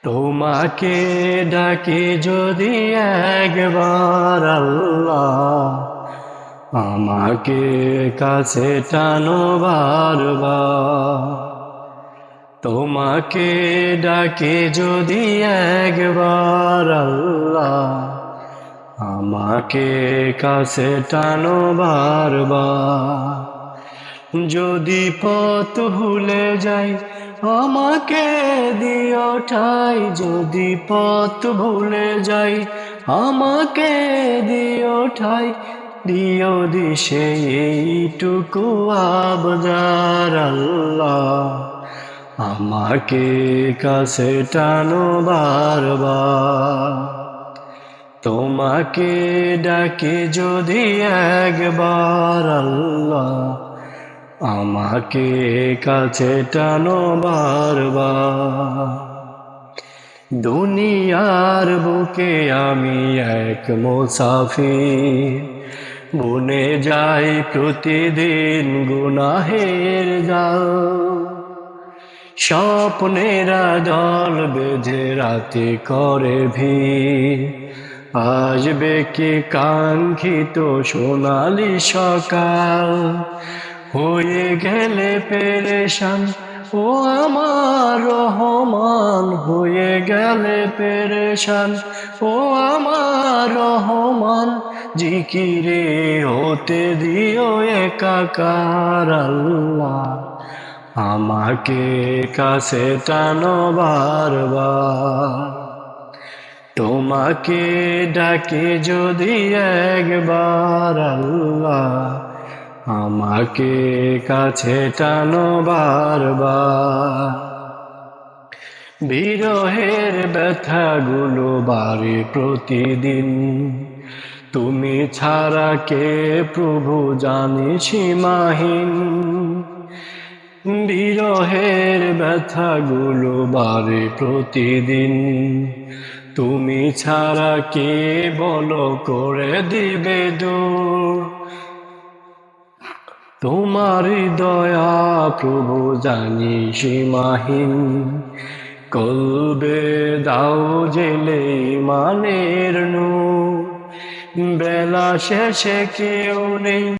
তোমাকে ডাকি যদি একবার আল্লাহ, আমাকে কাছে টানো বারবার। তোমাকে ডাকি যদি একবার আল্লাহ, আমাকে কাছে টানো বারবার। যদি পথ ভুলে যাই আমাকে দিও ঠাই, যদি পথ ভুলে যাই আমাকে দিও ঠাই, দিও দিশে এইটুকু আবদার আল্লাহ, আমাকে কাছে টানো বারবার। তোমাকে ডাকি যদি একবার আল্লাহ, আমাকে কাছে টানো বারবার। দুনিয়ার বুকে আমি এক মুসাফির, বুনে যাই প্রতিদিন গুনাহের জাল। স্বপ্নেরা দল বেঁধে রাতে করে ভিড়, আসবে কি কাঙ্ক্ষিত সোনালি সকাল। হয়ে গেলে পেরেশান ও আমার রহমান, হয়ে গেলে পেরেশান ও আমার রহমান, জিকিরে হতে দিও একাকার আল্লাহ, আমাকে কাছে টানো বারবার। তোমাকে ডাকি যদি একবার আল্লাহ, আমাকে কাছে টানো বারবার। বিরহের ব্যথাগুলো বাড়ে প্রতিদিন, তুমি ছাড়া কে প্রভু জানি সীমাহীন। বিরহের ব্যথাগুলো বাড়ে প্রতিদিন, তুমি ছাড়া কে বলো করে দিবে দূর। তোমারই দয়া প্রভু জানি সীমাহীন, কলবে দাও জেলে ইমানের নূর। বেলা শেষে কেউ নেই